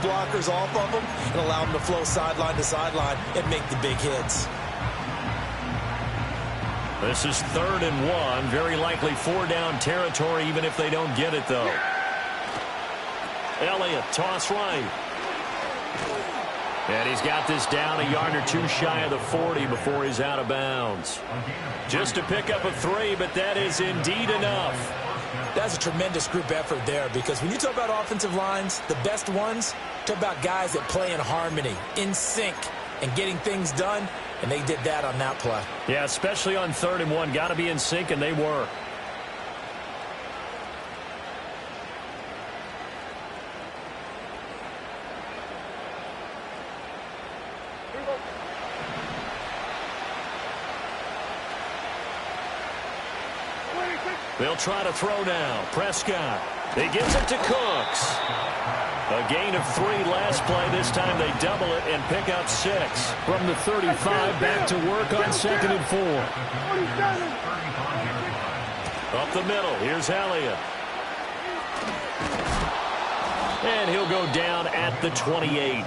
blockers off of them and allow them to flow sideline to sideline and make the big hits. This is 3rd and 1. Very likely 4-down territory, even if they don't get it, though. Elliott, toss right. And he's got this down a yard or two shy of the 40 before he's out of bounds. Just to pick up a 3, but that is indeed enough. That's a tremendous group effort there, because when you talk about offensive lines, the best ones, talk about guys that play in harmony, in sync, and getting things done, and they did that on that play. Yeah, especially on 3rd and 1. Got to be in sync, and they were. They'll try to throw now. Prescott. He gives it to Cooks. A gain of 3 last play. This time they double it and pick up 6. From the 35, back to work on 2nd and 4. Up the middle. Here's Elliott. And he'll go down at the 28.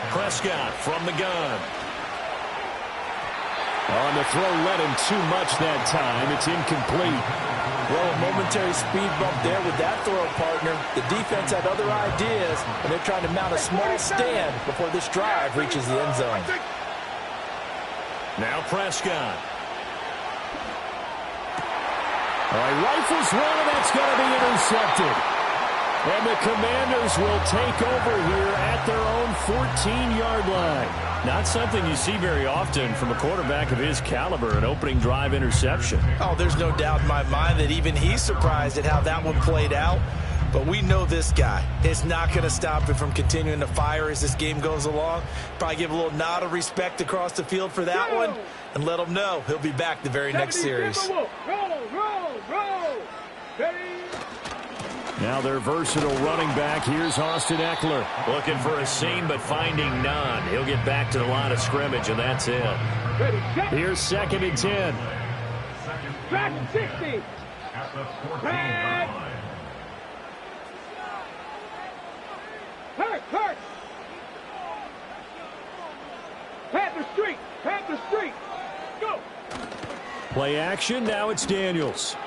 Prescott from the gun. On the throw, led him too much that time. It's incomplete. Well, a momentary speed bump there with that throw, partner. The defense had other ideas, and they're trying to mount a small stand before this drive reaches the end zone. Now Prescott. All right, rifles one, and that's going to be intercepted. And the Commanders will take over here at their own 14-yard line. Not something you see very often from a quarterback of his caliber, an opening drive interception. Oh, there's no doubt in my mind that even he's surprised at how that one played out. But we know this guy is not going to stop him from continuing to fire as this game goes along. Probably give a little nod of respect across the field for that one and let him know he'll be back the very next series. Roll. Ready. Now their versatile running back. Here's Austin Eckler. Looking for a seam, but finding none. He'll get back to the line of scrimmage, and that's it. Ready, set. Here's 2nd and 10. Track 60. Back. Hurt. Panther Street. Go. Play action. Now it's Daniels.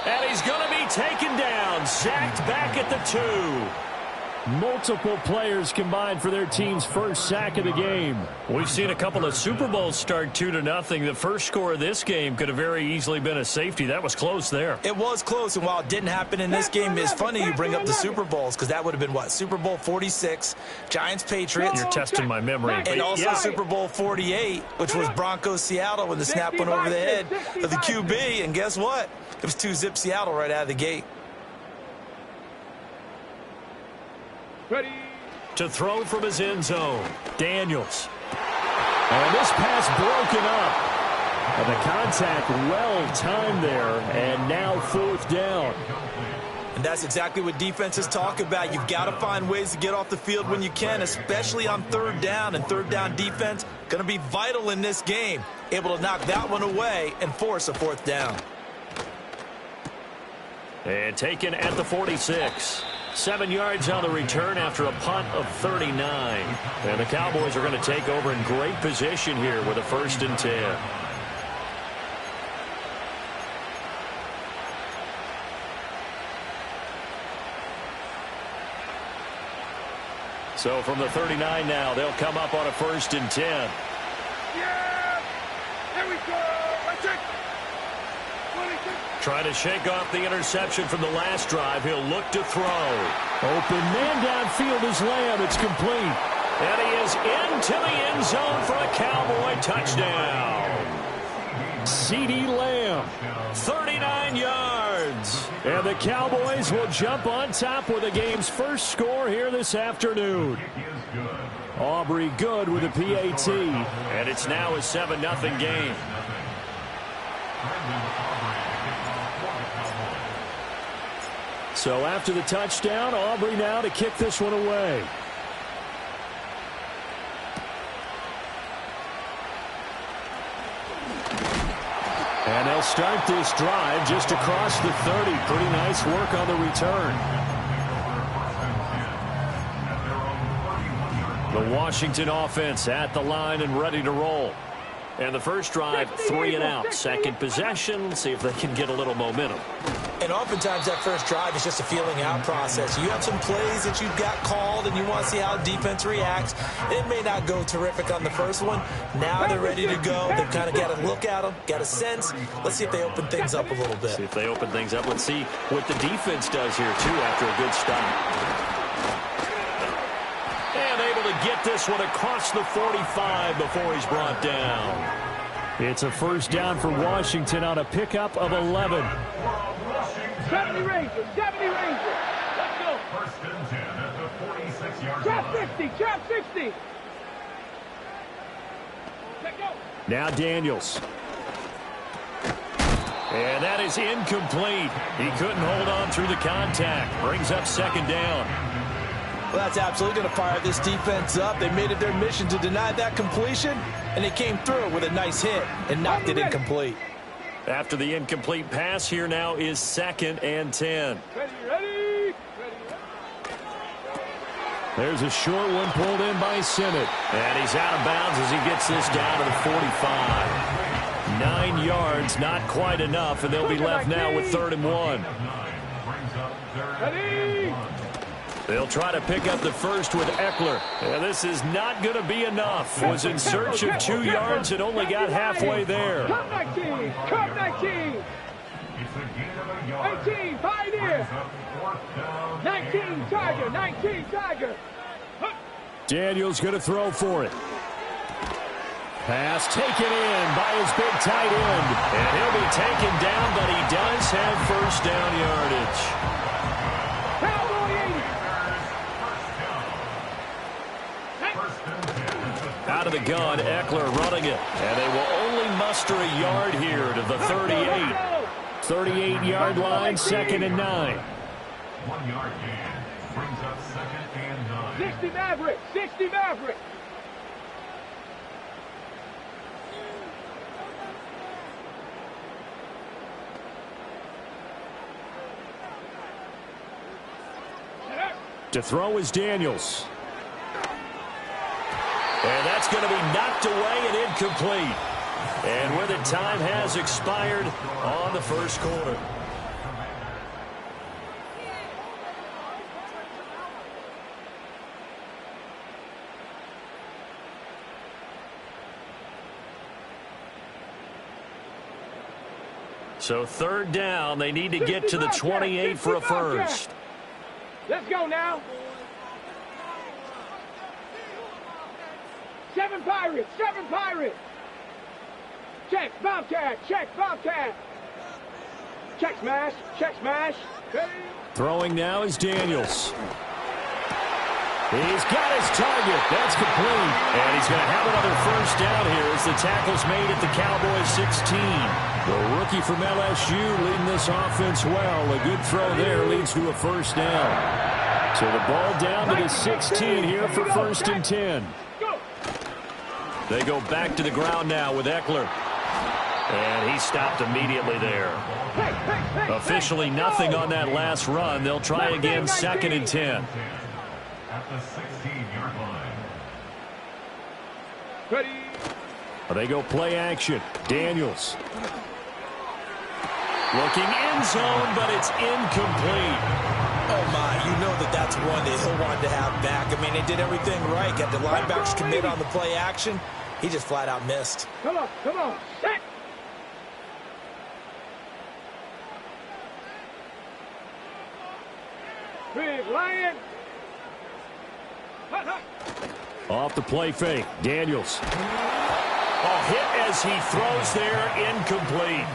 And he's going to be taken down. Sacked back at the 2. Multiple players combined for their team's first sack of the game. We've seen a couple of Super Bowls start 2-0. The first score of this game could have very easily been a safety. That was close there. It was close, and while it didn't happen in this game, it's funny you bring up the Super Bowls, because that would have been, what, Super Bowl 46, Giants-Patriots. You're testing my memory. And also Super Bowl 48, which was Broncos-Seattle when the snap went over the head of the QB. And guess what? It was 2-zip Seattle right out of the gate. Ready. To throw from his end zone, Daniels. And this pass broken up. And the contact well timed there, and now 4th down. And that's exactly what defenses talk about. You've got to find ways to get off the field when you can, especially on 3rd down. And 3rd down defense going to be vital in this game. Able to knock that one away and force a 4th down. And taken at the 46. 7 yards on the return after a punt of 39. And the Cowboys are going to take over in great position here with a 1st and 10. So from the 39 now, they'll come up on a 1st and 10. Yeah! There we go! Trying to shake off the interception from the last drive. He'll look to throw. Open man downfield is Lamb. It's complete. And he is into the end zone for a Cowboy touchdown. CeeDee Lamb, 39 yards. And the Cowboys will jump on top with the game's first score here this afternoon. Aubrey Good with a PAT. And it's now a 7-0 game. So after the touchdown, Aubrey now to kick this one away. And they'll start this drive just across the 30. Pretty nice work on the return. The Washington offense at the line and ready to roll. And the first drive, 3 and out. Second possession, see if they can get a little momentum. And oftentimes that first drive is just a feeling out process. You have some plays that you've got called and you want to see how defense reacts. It may not go terrific on the first one. Now they're ready to go. They've kind of got to look at them, got a sense. Let's see if they open things up a little bit. See if they open things up. Let's see what the defense does here, too, after a good stop. And able to get this one across the 45 before he's brought down. It's a first down for Washington on a pickup of 11. 70 Rangers, 70 Rangers. Let's go. First and 10 at the 46-yard Trap line. 50, trap 60. Let's go. Now Daniels. And that is incomplete. He couldn't hold on through the contact. Brings up second down. Well, that's absolutely going to fire this defense up. They made it their mission to deny that completion, and they came through with a nice hit and knocked it incomplete. After the incomplete pass, here now is 2nd and 10. Ready. There's a short one pulled in by Simmett. And he's out of bounds as he gets this down to the 45. 9 yards, not quite enough, and they'll be left now with 3rd and 1. Ready. They'll try to pick up the first with Eckler. And this is not going to be enough. Was in search of 2 yards and only got halfway there. Cup 19, Cup 19. 18, Pioneer. 19, Tiger, 19, Tiger. Daniels going to throw for it. Pass taken in by his big tight end. And he'll be taken down, but he does have first down yardage. Out of the gun, Eckler running it. And they will only muster a yard here to the 38. 38-yard line, 2nd and 9. 1 yard gain brings up 2nd and 9. 60 Maverick, 60 Maverick. To throw is Daniels. And that's going to be knocked away and incomplete. And where the time has expired on the first quarter. So 3rd down, they need to get to the 28 for a first. Let's go now. 7 Pirates, 7 Pirates. Check, Bobcat, check, Bobcat. Check smash, check smash. Ready? Throwing now is Daniels. He's got his target. That's complete. And he's going to have another first down here as the tackle's made at the Cowboys 16. The rookie from LSU leading this offense well. A good throw there leads to a first down. So the ball down to the 16 here for 1st and 10. They go back to the ground now with Eckler. And he stopped immediately there. Officially nothing on that last run. They'll try again 2nd and 10. At the 16-yard line. Ready. They go play action. Daniels. Looking end zone, but it's incomplete. Oh, my. You know that's one that he'll want to have back. I mean, they did everything right. Got the linebackers commit on the play action. He just flat out missed. Come on, set. Big Lion. Off the play fake. Daniels. A hit as he throws there, incomplete.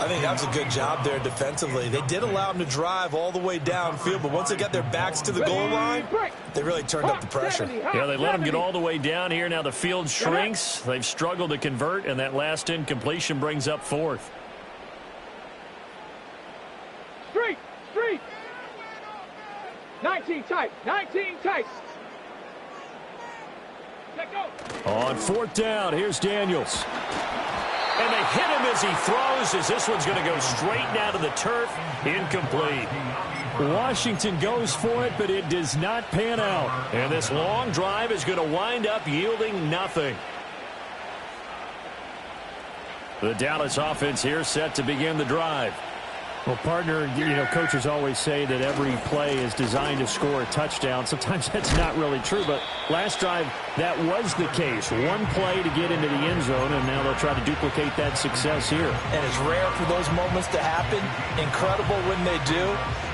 I think that was a good job there defensively. They did allow him to drive all the way downfield, but once they got their backs to the goal line, they really turned up the pressure. Yeah, they let him get all the way down here. Now the field shrinks. They've struggled to convert, and that last incompletion brings up 4th. Street. 19 tight, 19 tight. Let go. On 4th down, here's Daniels. And they hit him as he throws, as this one's going to go straight down to the turf. Incomplete. Washington goes for it, but it does not pan out. And this long drive is going to wind up yielding nothing. The Dallas offense here set to begin the drive. Well, partner, coaches always say that every play is designed to score a touchdown. Sometimes that's not really true, but last drive, that was the case. One play to get into the end zone, and now they'll try to duplicate that success here. And it's rare for those moments to happen. Incredible when they do.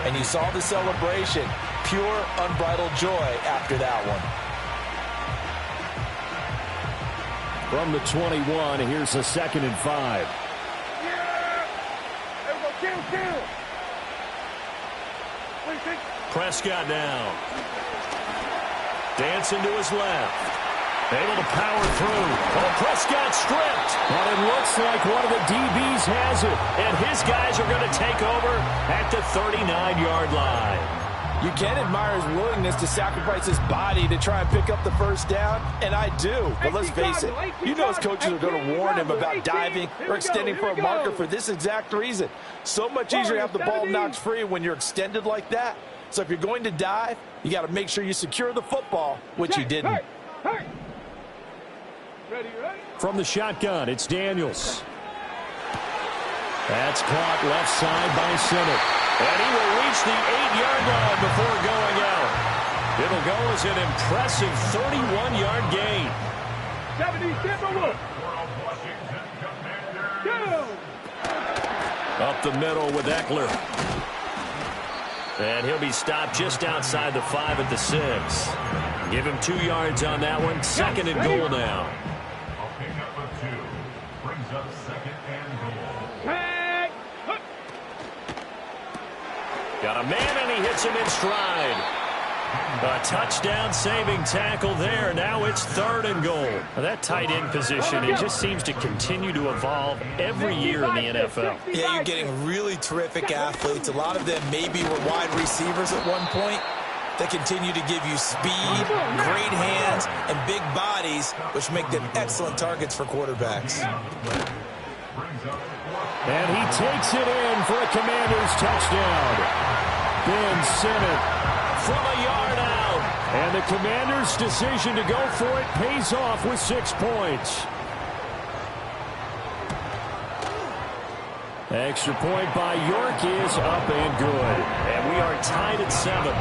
And you saw the celebration. Pure, unbridled joy after that one. From the 21, here's a 2nd and 5. Prescott now. Dancing to his left. Able to power through. Oh, Prescott stripped. But it looks like one of the DBs has it. And his guys are going to take over at the 39-yard line. You can admire his willingness to sacrifice his body to try and pick up the first down, and I do. But let's face it, you know his coaches are going to warn him about diving or extending for a marker for this exact reason. So much easier to have the ball knocked free when you're extended like that. So if you're going to dive, you got to make sure you secure the football, which he didn't. From the shotgun, it's Daniels. That's caught left side by Sinnott. And he will reach the 8-yard line before going out. It'll go as an impressive 31-yard gain. 70 Up the middle with Eckler. And he'll be stopped just outside the 5 at the 6. Give him 2 yards on that one. 2nd and goal now. A pickup of 2 brings up 2nd and goal. Got a man, and he hits him in stride. A touchdown-saving tackle there. Now it's 3rd and goal. Well, that tight end position, it just seems to continue to evolve every year in the NFL. Yeah, you're getting really terrific athletes. A lot of them maybe were wide receivers at one point. They continue to give you speed, great hands, and big bodies, which make them excellent targets for quarterbacks. And he takes it in for a Commanders touchdown. Ben Sinnott from a yard out. And the Commanders' decision to go for it pays off with 6 points. Extra point by York is up and good. And we are tied at 7.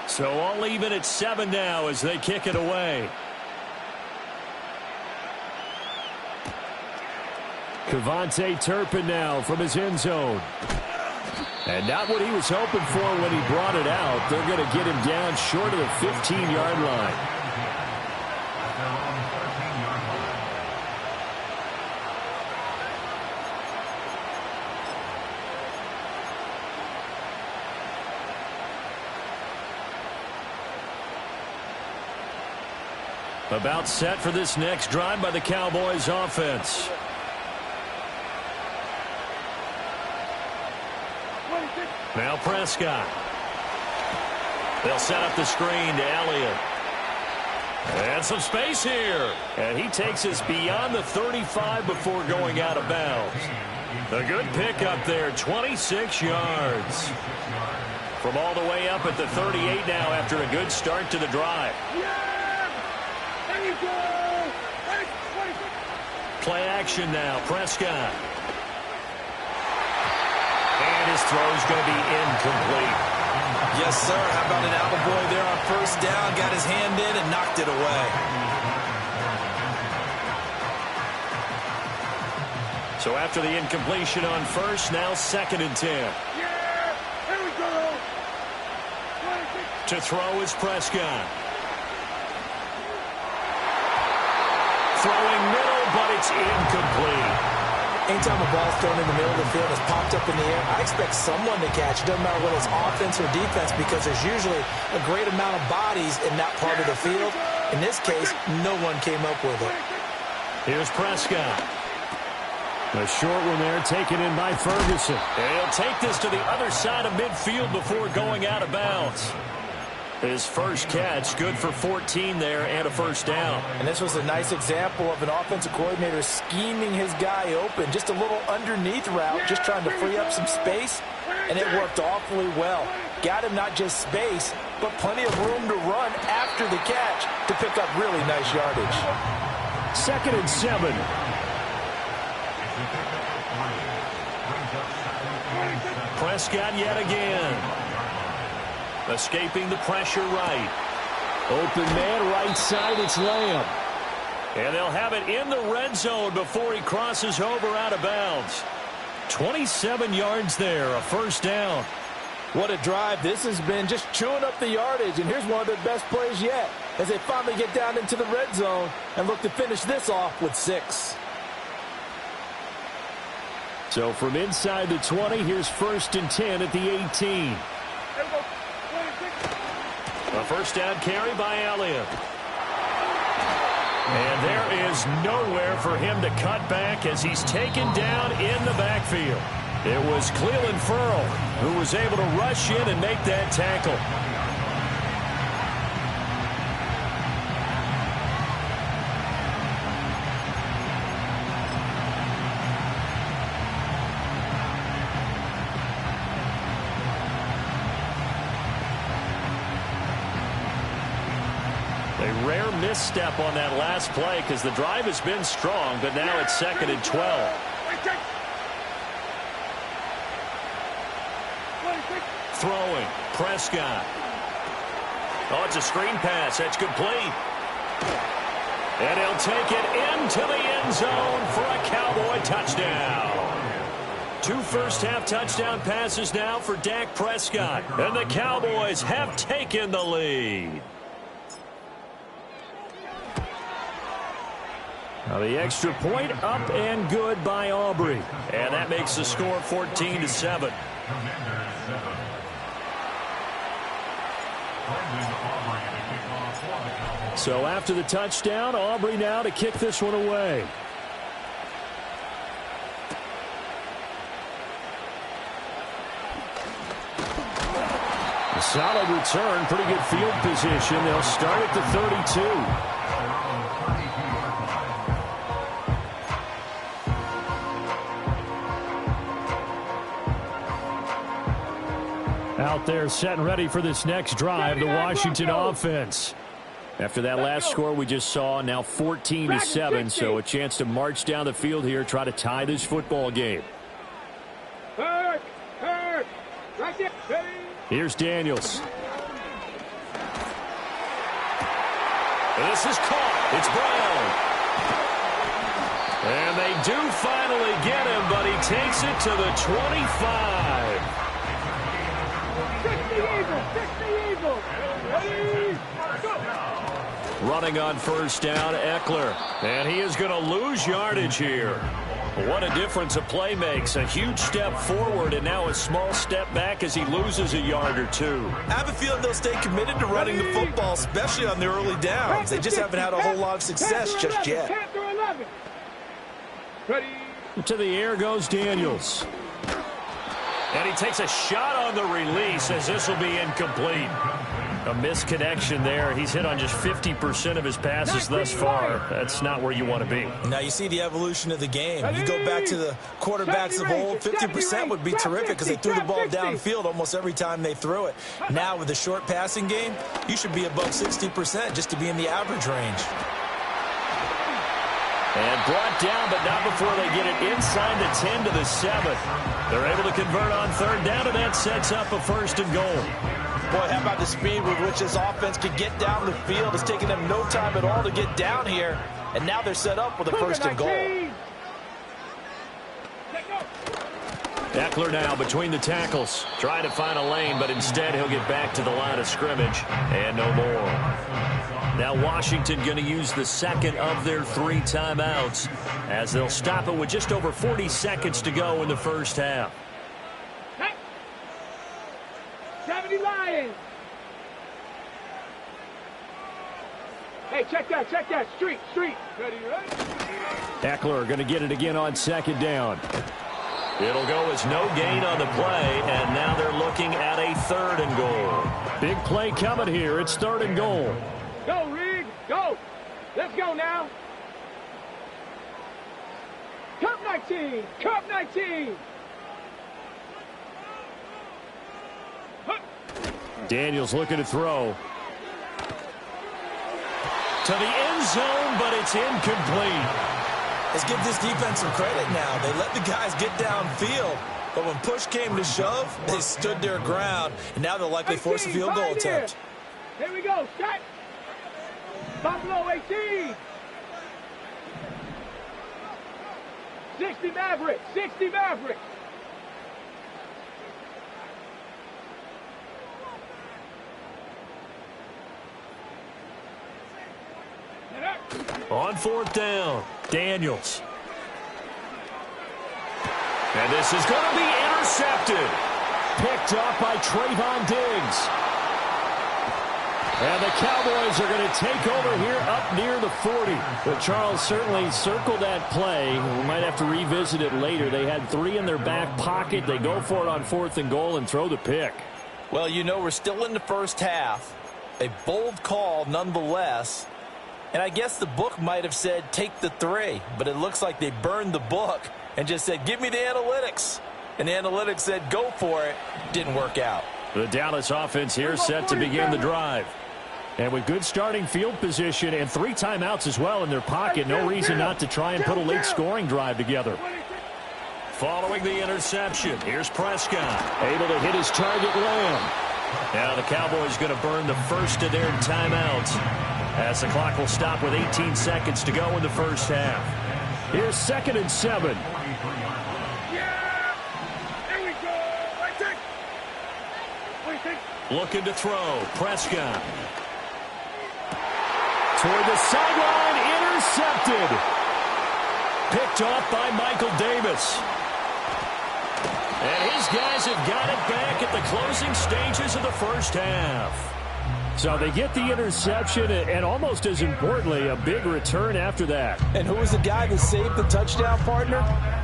So all even at 7 now as they kick it away. Kevontae Turpin now from his end zone. And not what he was hoping for when he brought it out. They're going to get him down short of the 15-yard line. About set for this next drive by the Cowboys offense. Now Prescott. They'll set up the screen to Elliott. And some space here. And he takes us beyond the 35 before going out of bounds. A good pickup there, 26 yards. From all the way up at the 38 now after a good start to the drive. Play action now, Prescott. And his throw's going to be incomplete. Yes, sir. How about an attaboy there on first down? Got his hand in and knocked it away. So after the incompletion on first, now 2nd and 10. Yeah, here we go. To throw is Prescott. Throwing middle, but it's incomplete. Anytime a ball's thrown in the middle of the field and is popped up in the air, I expect someone to catch. It doesn't matter whether it's offense or defense because there's usually a great amount of bodies in that part of the field. In this case, no one came up with it. Here's Prescott. A short one there taken in by Ferguson. And he'll take this to the other side of midfield before going out of bounds. His first catch, good for 14 there and a first down. And this was a nice example of an offensive coordinator scheming his guy open. Just a little underneath route, just trying to free up some space, and it worked awfully well. Got him not just space, but plenty of room to run after the catch to pick up really nice yardage. 2nd and 7. Prescott yet again. Escaping the pressure right. Open man right side, it's Lamb. And they'll have it in the red zone before he crosses over out of bounds. 27 yards there, a first down. What a drive this has been, just chewing up the yardage. And here's one of their best plays yet as they finally get down into the red zone and look to finish this off with 6. So from inside the 20, here's 1st and 10 at the 18. A first down carry by Elliott. And there is nowhere for him to cut back as he's taken down in the backfield. It was Clelin Ferrell who was able to rush in and make that tackle. A rare misstep on that last play because the drive has been strong, but now it's 2nd and 12. Throwing, Prescott. Oh, it's a screen pass. That's complete. And he'll take it into the end zone for a Cowboy touchdown. 2 first-half touchdown passes now for Dak Prescott. And the Cowboys have taken the lead. Now the extra point up and good by Aubrey. And that makes the score 14-7. So after the touchdown, Aubrey now to kick this one away. A solid return, pretty good field position. They'll start at the 32. Out there set and ready for this next drive, the Washington offense. After that last score we just saw, now 14-7, so a chance to march down the field here, try to tie this football game. Here's Daniels. This is caught. It's Brown. And they do finally get him, but he takes it to the 25. Running on first down, Eckler. And he is going to lose yardage here. What a difference a play makes. A huge step forward and now a small step back as he loses a yard or two. I have a feeling they'll stay committed to running the football, especially on the early downs. They just haven't had a whole lot of success just yet. To the air goes Daniels. And he takes a shot on the release as this will be incomplete. A misconnection there. He's hit on just 50% of his passes thus far. That's not where you want to be. Now you see the evolution of the game. You go back to the quarterbacks of old, 50% would be terrific because they threw the ball downfield almost every time they threw it. Now with the short passing game, you should be above 60% just to be in the average range. And brought down, but not before they get it inside the 10 to the 7. They're able to convert on third down, and that sets up a 1st and goal. Boy, how about the speed with which this offense could get down the field? It's taken them no time at all to get down here, and now they're set up with a 1st and goal. Eckler now between the tackles. Trying to find a lane, but instead he'll get back to the line of scrimmage. And no more. Now Washington going to use the 2nd of their 3 timeouts as they'll stop it with just over 40 seconds to go in the first half. 70 Lions. Hey, check that. Street. Ready? Eckler going to get it again on 2nd down. It'll go as no gain on the play, and now they're looking at a 3rd and goal. Big play coming here. It's 3rd and goal. Go, Reed. Go. Let's go now. Cup 19. Cup 19. Daniels looking to throw. To the end zone, but it's incomplete. Let's give this defense some credit now. They let the guys get downfield, but when push came to shove, they stood their ground, and now they'll likely force a field goal attempt. Here we go, Scott. Buffalo 18. 60 Mavericks. 60 Mavericks. On 4th down, Daniels. And this is going to be intercepted. Picked off by Trayvon Diggs. And the Cowboys are going to take over here up near the 40. But Charles certainly circled that play. We might have to revisit it later. They had 3 in their back pocket. They go for it on 4th and goal and throw the pick. Well, you know, we're still in the first half. A bold call nonetheless. And I guess the book might have said take the 3, but it looks like they burned the book and just said give me the analytics. And the analytics said go for it. Didn't work out. The Dallas offense here set to begin the drive. And with good starting field position and 3 timeouts as well in their pocket, no reason not to try and put a late scoring drive together. Following the interception, here's Prescott. Able to hit his target, Lamb. Now the Cowboys going to burn the first of their timeouts, as the clock will stop with 18 seconds to go in the first half. Here's 2nd and 7. Yeah! There we go! Right there! Wait, take. Looking to throw, Prescott. Toward the sideline, intercepted. Picked off by Michael Davis. And his guys have got it back at the closing stages of the first half. So they get the interception, and almost as importantly, a big return after that. And who was the guy that saved the touchdown, partner?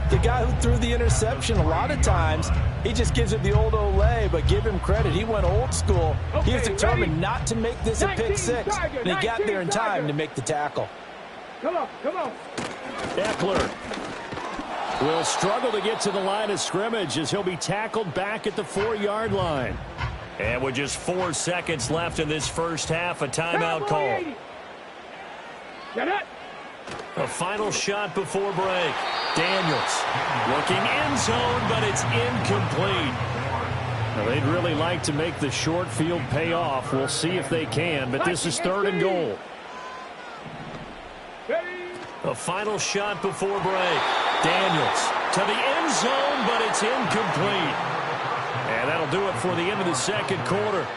The guy who threw the interception. A lot of times, he just gives it the old Olay, but give him credit. He went old school. Okay, he was determined ready? not to make this a pick 6, and he got there in time to make the tackle. Come on, come on. Eckler will struggle to get to the line of scrimmage as he'll be tackled back at the 4-yard line. And with just 4 seconds left in this first half, a timeout call. Get it. A final shot before break. Daniels looking end zone, but it's incomplete. Well, they'd really like to make the short field pay off. We'll see if they can, but this is 3rd and goal. A final shot before break. Daniels to the end zone, but it's incomplete. And that'll do it for the end of the second quarter.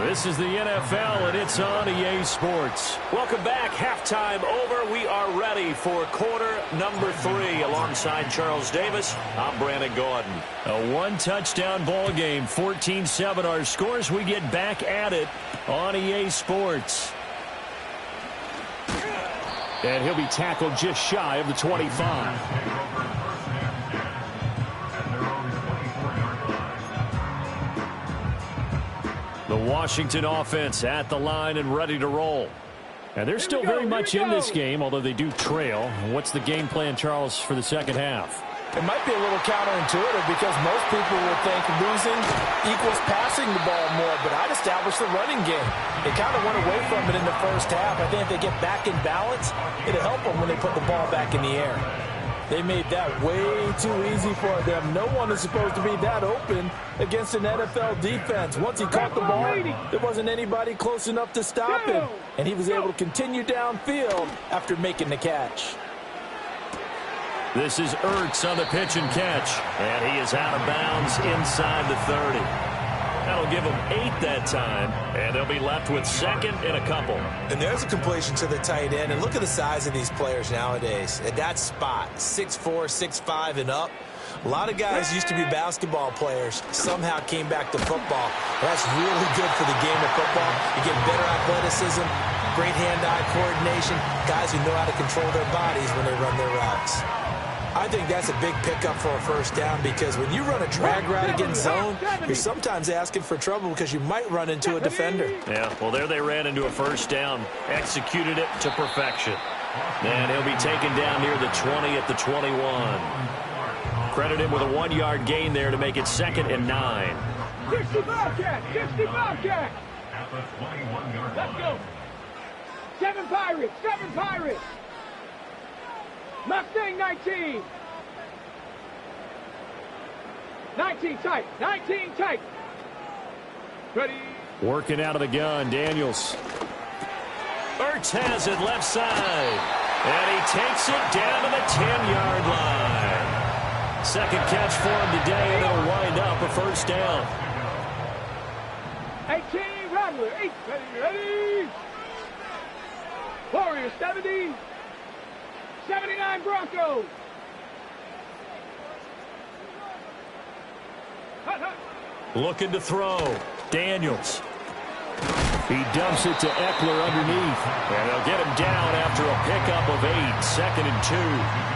This is the NFL, and it's on EA Sports. Welcome back. Halftime over. We are ready for quarter number 3. Alongside Charles Davis, I'm Brandon Gordon. A 1-touchdown ball game, 14-7 our scores. We get back at it on EA Sports. And he'll be tackled just shy of the 25. The Washington offense at the line and ready to roll. And they're still very much in this game, although they do trail. What's the game plan, Charles, for the second half? It might be a little counterintuitive because most people would think losing equals passing the ball more, but I'd establish the running game. They kind of went away from it in the first half. I think if they get back in balance, it'll help them when they put the ball back in the air. They made that way too easy for them. No one is supposed to be that open against an NFL defense. Once he caught the ball, there wasn't anybody close enough to stop him, and he was able to continue downfield after making the catch. This is Ertz on the pitch and catch, and he is out of bounds inside the 30. That'll give them 8 that time, and they'll be left with 2nd and a couple. And there's a completion to the tight end, and look at the size of these players nowadays. At that spot, 6'4", 6'5", and up. A lot of guys used to be basketball players, somehow came back to football. That's really good for the game of football. You get better athleticism, great hand-eye coordination, guys who know how to control their bodies when they run their routes. I think that's a big pickup for a first down because when you run a drag route against zone, you're sometimes asking for trouble because you might run into a defender. Yeah, well, there they ran into a first down, executed it to perfection. And he'll be taken down near the 20 at the 21. Credit him with a 1-yard gain there to make it 2nd and 9. 60 Bobcat! 60 Bobcat! At the 21-yard line. Let's go! 7 Pirates! 7 Pirates! Mustang 19! 19 tight! 19 tight! Ready? Working out of the gun, Daniels. Ertz has it left side. And he takes it down to the 10-yard line. Second catch for him today, and it'll wind up a first down. 18 Rattler! 8 ready! Warriors 70! 79 Broncos! Hut, hut. Looking to throw. Daniels. He dumps it to Eckler underneath. And they'll get him down after a pickup of 8. 2nd and 2.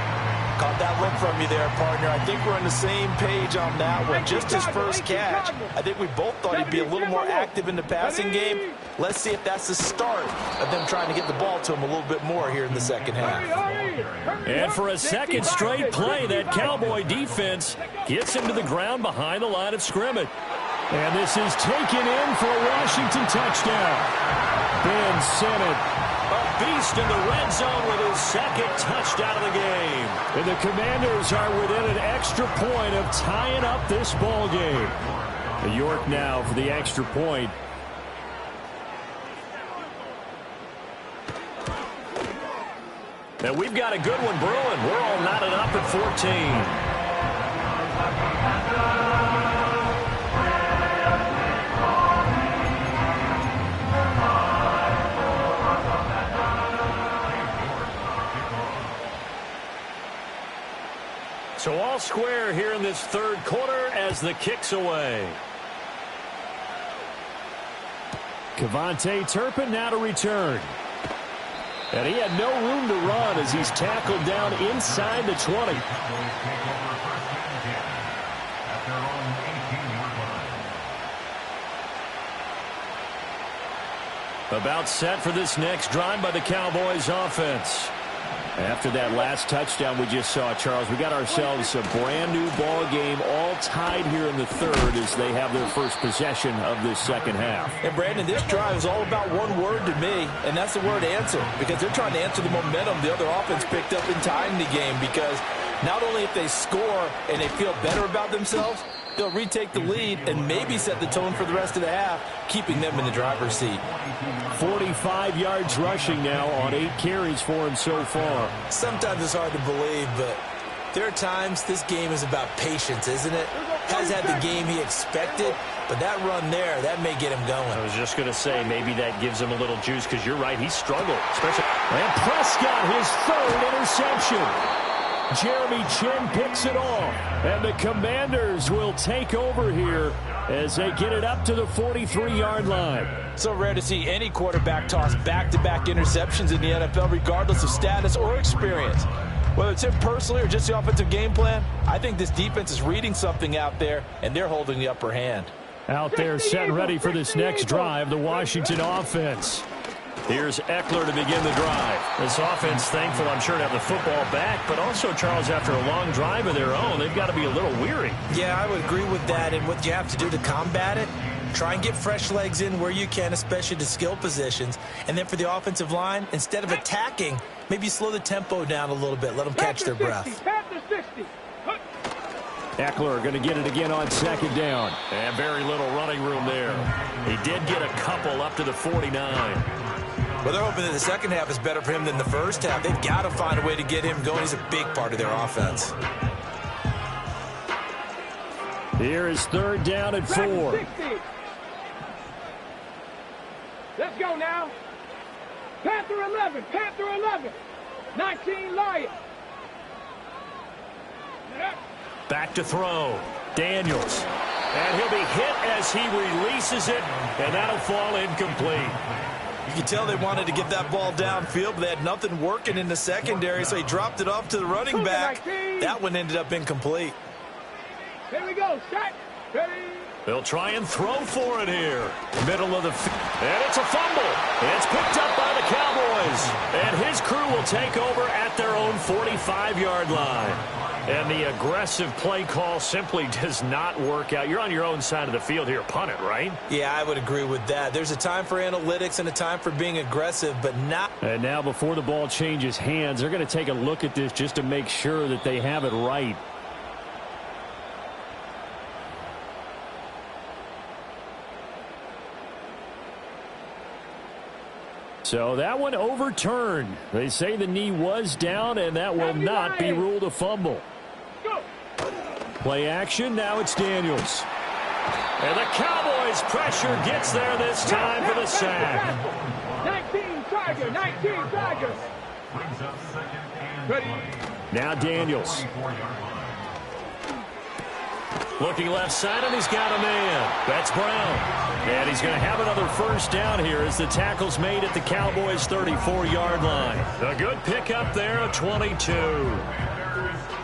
Caught that look from you there, partner. I think we're on the same page on that one. Just his first catch. I think we both thought he'd be a little more active in the passing game. Let's see if that's the start of them trying to get the ball to him a little bit more here in the second half. And for a second straight play, that Cowboy defense gets him to the ground behind the line of scrimmage. And this is taken in for a Washington touchdown. Ben Simmons. A beast in the red zone with his 2nd touchdown of the game. And the Commanders are within an extra point of tying up this ball game. York now for the extra point. And we've got a good one brewing. We're all knotted up at 14. So all square here in this third quarter as the kick's away. Kevontae Turpin now to return. And he had no room to run as he's tackled down inside the 20. About set for this next drive by the Cowboys offense. After that last touchdown we just saw, Charles, we got ourselves a brand new ball game, all tied here in the third as they have their first possession of this second half. And Brandon, this drive is all about one word to me, and that's the word answer, because they're trying to answer the momentum the other offense picked up in tying the game, because not only if they score and they feel better about themselves, they'll retake the lead and maybe set the tone for the rest of the half, keeping them in the driver's seat. 45 yards rushing now on 8 carries for him so far. Sometimes it's hard to believe, but there are times this game is about patience, isn't it? Has had the game he expected, but that run there, that may get him going. I was just going to say, maybe that gives him a little juice, because you're right, he struggled. Especially. And Prescott, his 3rd interception. Jeremy Chinn picks it off, and the Commanders will take over here as they get it up to the 43-yard line. So rare to see any quarterback toss back-to-back interceptions in the NFL, regardless of status or experience. Whether it's him personally or just the offensive game plan, I think this defense is reading something out there, and they're holding the upper hand. Out there set and ready for this next drive, the Washington offense. Here's Eckler to begin the drive. This offense thankful, I'm sure, to have the football back, but also, Charles, after a long drive of their own, they've got to be a little weary. Yeah, I would agree with that, and what you have to do to combat it, try and get fresh legs in where you can, especially to skill positions. And then for the offensive line, instead of attacking, maybe slow the tempo down a little bit, let them catch their breath. Eckler going to get it again on 2nd down. And very little running room there. He did get a couple up to the 49. Well, they're hoping that the second half is better for him than the first half. They've got to find a way to get him going. He's a big part of their offense. Here is 3rd down and 4. Let's go now. Panther 11. Panther 11. 19 Lions. Back to throw. Daniels. And he'll be hit as he releases it, and that'll fall incomplete. You can tell they wanted to get that ball downfield, but they had nothing working in the secondary, so he dropped it off to the running back. That one ended up incomplete. Here we go. Set. Ready. They'll try and throw for it here. Middle of the field. And it's a fumble. It's picked up by the Cowboys. And his crew will take over at their own 45-yard line. And the aggressive play call simply does not work out. You're on your own side of the field here. Punt it, right? Yeah, I would agree with that. There's a time for analytics and a time for being aggressive, but not. And now before the ball changes hands, they're going to take a look at this just to make sure that they have it right. So that one overturned. They say the knee was down, and that will not be ruled a fumble. Go. Play action. Now it's Daniels. And the Cowboys' pressure gets there this time for the sack. 19 Tiger. 19 Tiger. Brings up second and Ready. Now Daniels. Looking left side, and he's got a man. That's Brown. And he's going to have another first down here as the tackle's made at the Cowboys' 34-yard line. A good pickup there at 22.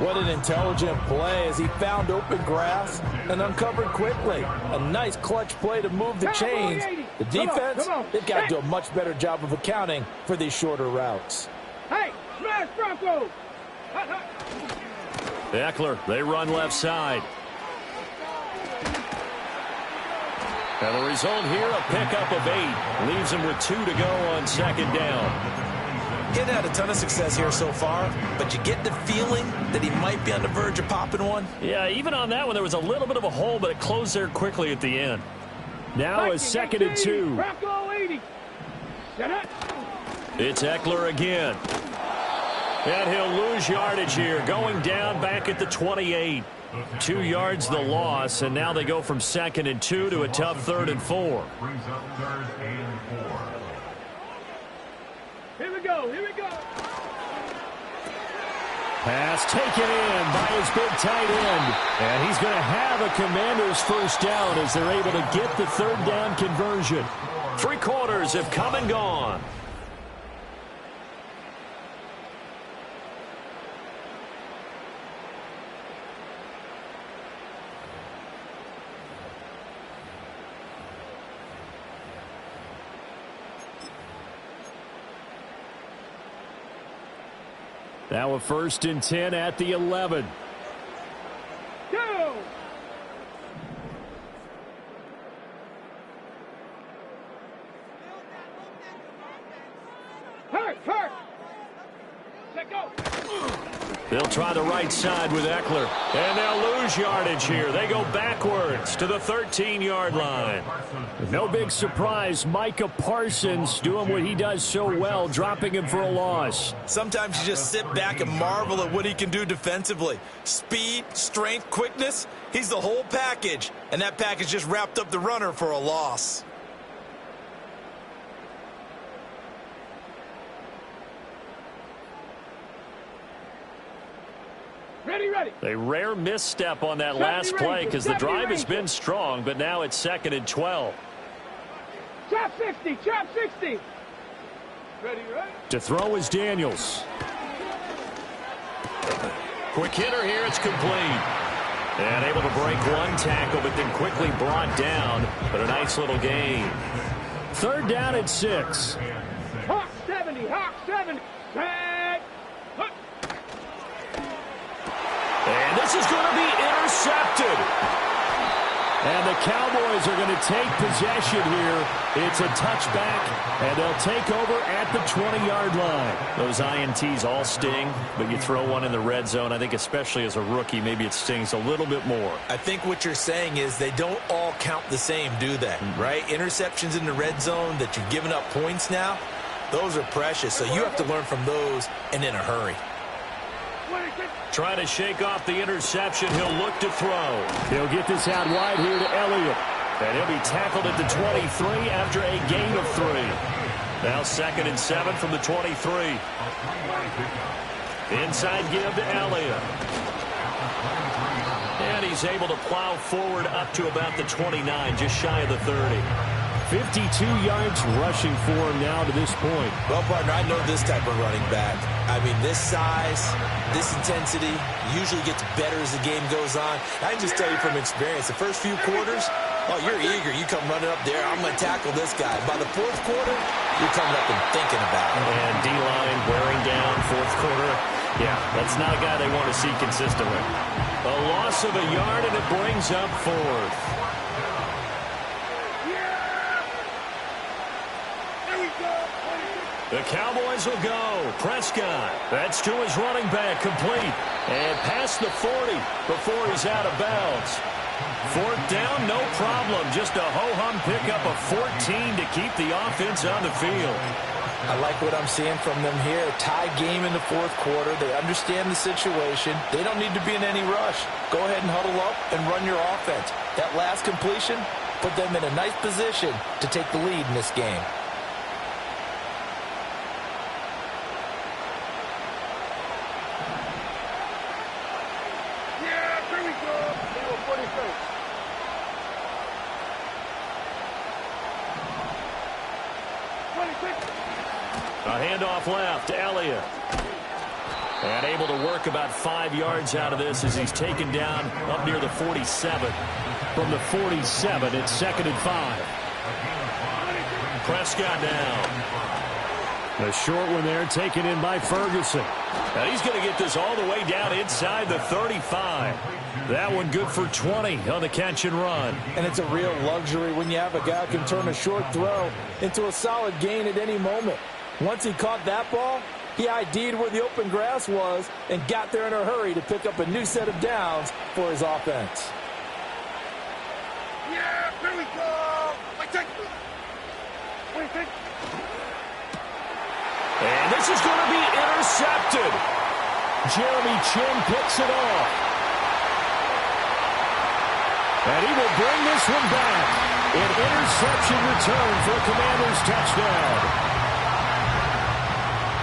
What an intelligent play as he found open grass and uncovered quickly. A nice clutch play to move the chains. The defense, they've got to do a much better job of accounting for these shorter routes. Hey, smash Broncos. Eckler, they run left side. And the result here, a pickup of 8. Leaves him with 2 to go on second down. He hadn't had a ton of success here so far, but you get the feeling that he might be on the verge of popping one. Yeah, even on that one, there was a little bit of a hole, but it closed there quickly at the end. Now a second and 2. Bronco 80. Set up. It's Eckler again. And he'll lose yardage here, going down back at the 28. 2 yards the loss, and now they go from second and 2 to a tough 3rd and 4. brings up third and 4. Here we go. Here we go. Pass taken in by his big tight end. And he's going to have a Commander's first down as they're able to get the 3rd down conversion. 3 quarters have come and gone. Now a 1st and 10 at the 11. Go. Hurt. Let go. They'll try the right side with Eckler. And they'll lose yardage here. They go backwards to the 13-yard line. No big surprise. Micah Parsons doing what he does so well, dropping him for a loss. Sometimes you just sit back and marvel at what he can do defensively. Speed, strength, quickness, he's the whole package. And that package just wrapped up the runner for a loss. Ready. A rare misstep on that last play because the drive has been strong, but now it's 2nd and 12. Chop 60. Chop 60. Ready. To throw is Daniels. Quick hitter here. It's complete. And able to break one tackle, but then quickly brought down. But a nice little gain. 3rd down and 6. Hawk 70. Hawk 70. Tag. Hook. And this is going to be intercepted. And the Cowboys are going to take possession here. It's a touchback, and they'll take over at the 20-yard line. Those INTs all sting, but you throw one in the red zone. I think especially as a rookie, maybe it stings a little bit more. I think what you're saying is they don't all count the same, do they? Right? Interceptions in the red zone that you've given up points now, those are precious. So you have to learn from those and in a hurry. Trying to shake off the interception. He'll look to throw. He'll get this out wide here to Elliott. And he'll be tackled at the 23 after a gain of 3. Now 2nd and 7 from the 23. Inside give to Elliott. And he's able to plow forward up to about the 29, just shy of the 30. 52 yards rushing for him now to this point. Well, partner, I know this type of running back. I mean, this size, this intensity usually gets better as the game goes on. I can just tell you from experience, the first few quarters, oh, you're eager. You come running up there, I'm going to tackle this guy. By the fourth quarter, you're coming up and thinking about it. And D-line wearing down fourth quarter. Yeah, that's not a guy they want to see consistently. A loss of a yard, and it brings up fourth. The Cowboys will go. Prescott. That's to his running back. Complete. And past the 40 before he's out of bounds. Fourth down, no problem. Just a ho-hum pickup of 14 to keep the offense on the field. I like what I'm seeing from them here. Tie game in the fourth quarter. They understand the situation. They don't need to be in any rush. Go ahead and huddle up and run your offense. That last completion put them in a nice position to take the lead in this game. A handoff left to Elliott. And able to work about 5 yards out of this as he's taken down up near the 47. From the 47, it's 2nd and 5. Prescott down. The short one there taken in by Ferguson. And he's going to get this all the way down inside the 35. That one good for 20 on the catch and run. And it's a real luxury when you have a guy who can turn a short throw into a solid gain at any moment. Once he caught that ball, he ID'd where the open grass was and got there in a hurry to pick up a new set of downs for his offense. Yeah, here we go. And this is going to be intercepted. Jeremy Chinn picks it off. And he will bring this one back. An interception return for a Commanders touchdown.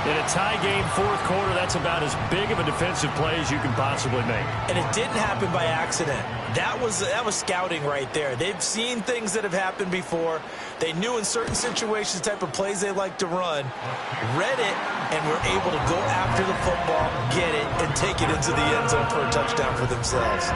In a tie game, fourth quarter, that's about as big of a defensive play as you can possibly make. And it didn't happen by accident. That was scouting right there. They've seen things that have happened before. They knew in certain situations the type of plays they like to run, read it, and were able to go after the football, get it, and take it into the end zone for a touchdown for themselves.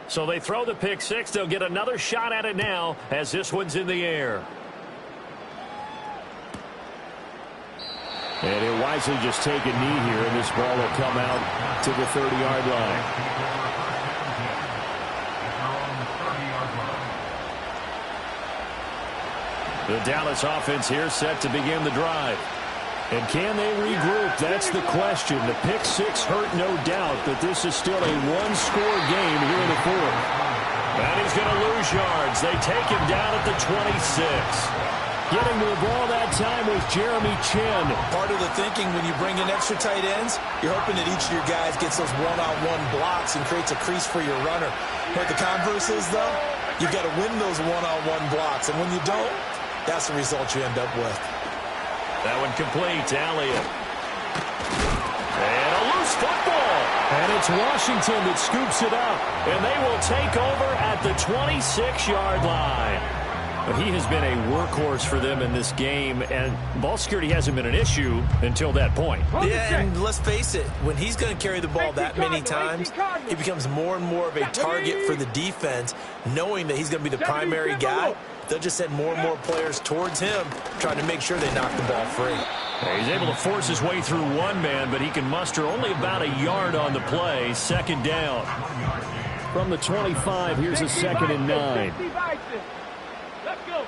So they throw the pick six. They'll get another shot at it now as this one's in the air. And he'll wisely just take a knee here, and this ball will come out to the 30-yard line. The Dallas offense here set to begin the drive. And can they regroup? That's the question. The pick six hurt, no doubt, but this is still a one-score game here in the fourth. And he's going to lose yards. They take him down at the 26. Getting to the ball that time was Jeremy Chinn. Part of the thinking when you bring in extra tight ends, you're hoping that each of your guys gets those one-on-one blocks and creates a crease for your runner. But the converse is, though, you've got to win those one-on-one blocks. And when you don't, that's the result you end up with. That one complete to Elliott. And a loose football. And it's Washington that scoops it up. And they will take over at the 26-yard line. He has been a workhorse for them in this game, and ball security hasn't been an issue until that point. Yeah, and let's face it, when he's going to carry the ball that many times, he becomes more and more of a target for the defense, knowing that he's going to be the primary guy. They'll just send more and more players towards him, trying to make sure they knock the ball free. He's able to force his way through one man, but he can muster only about a yard on the play. Second down. From the 25, here's a 2nd and 9. Let's go.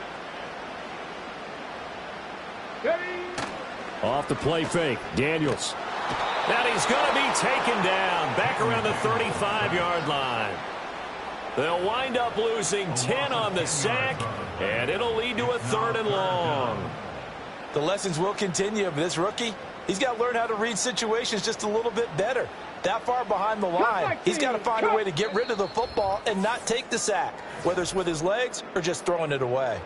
Off the play fake, Daniels. And he's going to be taken down back around the 35-yard line. They'll wind up losing 10 on the sack, and it'll lead to a 3rd and long. The lessons will continue of this rookie. He's got to learn how to read situations just a little bit better. That far behind the line, he's got to find a way to get rid of the football and not take the sack, whether it's with his legs or just throwing it away.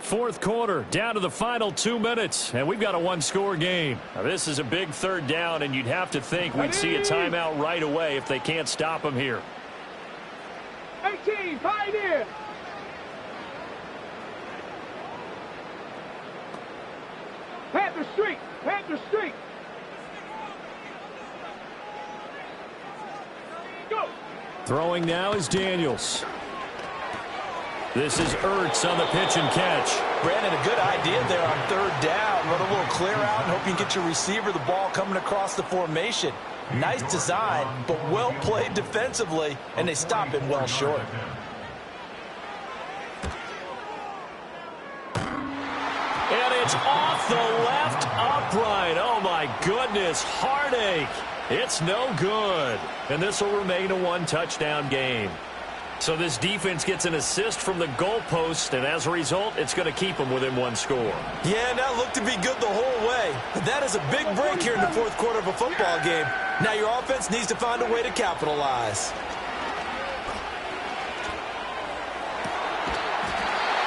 Fourth quarter, down to the final 2 minutes, and we've got a one-score game. Now, this is a big third down, and you'd have to think we'd see a timeout right away if they can't stop him here. 18, Pioneer. Panther Street, Panther Street. Go. Throwing now is Daniels. This is Ertz on the pitch and catch. Brandon, a good idea there on third down. Run a little clear out and hope you get your receiver the ball coming across the formation. Nice design, but well played defensively, and they stop it well short. And it's off the left upright. Oh, my goodness. Heartache. It's no good. And this will remain a one-touchdown game. So this defense gets an assist from the goalpost, and as a result, it's going to keep them within one score. Yeah, and that looked to be good the whole way. But that is a big break here in the fourth quarter of a football game. Now your offense needs to find a way to capitalize.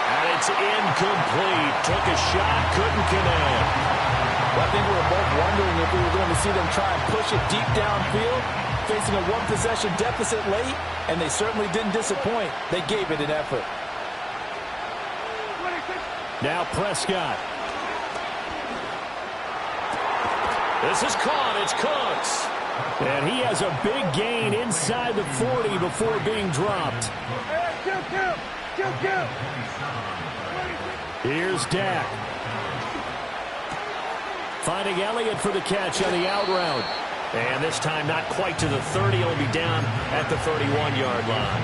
And it's incomplete. Took a shot, couldn't connect. Well, I think we were both wondering if we were going to see them try and push it deep downfield, facing a one-possession deficit late, and they certainly didn't disappoint. They gave it an effort. Now Prescott. This is caught. It's Cooks. And he has a big gain inside the 40 before being dropped. Here's Dak. Finding Elliott for the catch on the out route. And this time not quite to the 30. He'll be down at the 31-yard line.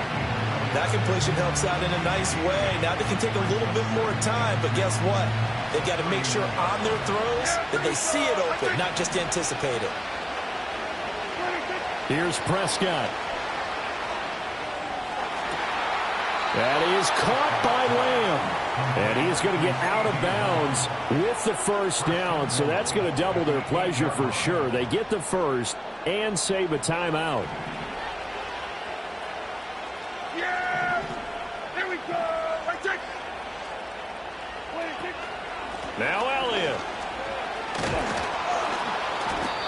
That completion helps out in a nice way. Now they can take a little bit more time, but guess what? They've got to make sure on their throws that they see it open, not just anticipate it. Here's Prescott. And he is caught by Lamb. And he is going to get out of bounds with the first down. So that's going to double their pleasure for sure. They get the first and save a timeout. Yeah! There we go! Right check! Now Elliott.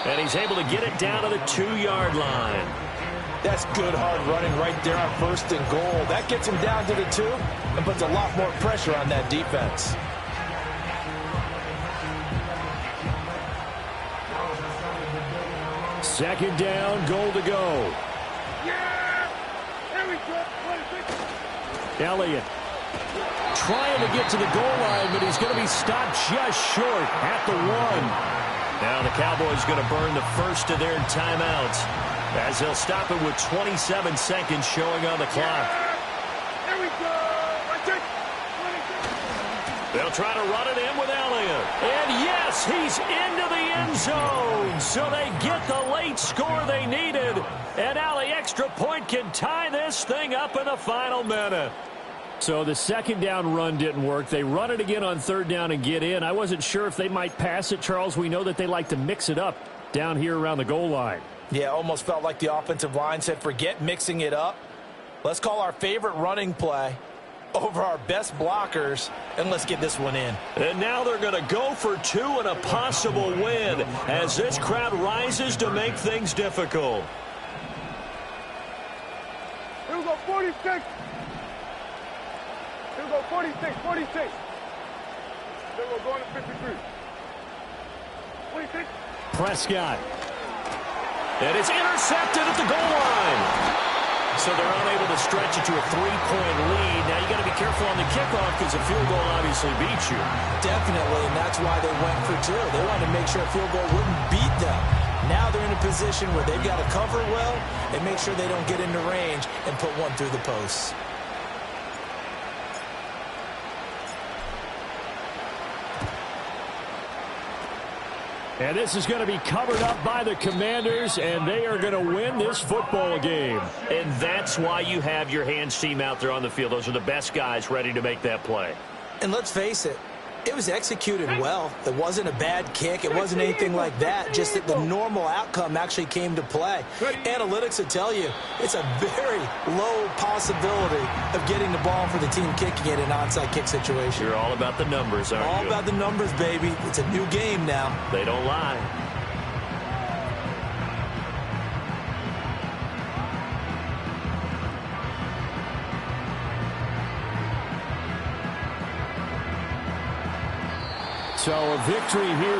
And he's able to get it down to the 2-yard line. That's good hard running right there on first and goal. That gets him down to the 2 and puts a lot more pressure on that defense. Second down, goal to go. Yeah! There we go! Elliott trying to get to the goal line, but he's going to be stopped just short at the 1. Now the Cowboys going to burn the first of their timeouts, as they'll stop it with 27 seconds showing on the clock. There we go! Right check! They'll try to run it in with Elliott. And yes, he's into the end zone. So they get the late score they needed. And now the extra point can tie this thing up in the final minute. So the second down run didn't work. They run it again on third down and get in. I wasn't sure if they might pass it, Charles. We know that they like to mix it up down here around the goal line. Yeah, almost felt like the offensive line said, forget mixing it up. Let's call our favorite running play over our best blockers, and let's get this one in. And now they're going to go for 2 and a possible win as this crowd rises to make things difficult. Here we go, 46. Here we go, 46, 46. Then we're going to 53. 46. Prescott. And it's intercepted at the goal line. So they're unable to stretch it to a 3-point lead. Now you got to be careful on the kickoff because a field goal obviously beats you. Definitely, and that's why they went for 2. They wanted to make sure a field goal wouldn't beat them. Now they're in a position where they've got to cover well and make sure they don't get into range and put one through the posts. And this is going to be covered up by the Commanders, and they are going to win this football game. And that's why you have your hands team out there on the field. Those are the best guys ready to make that play. And let's face it, It was executed well. It wasn't a bad kick. It wasn't anything like that. Just that the normal outcome actually came to play. Analytics will tell you it's a very low possibility of getting the ball for the team kicking it in an onside kick situation. You're all about the numbers, aren't you? All about the numbers, baby. It's a new game now. They don't lie. So a victory here.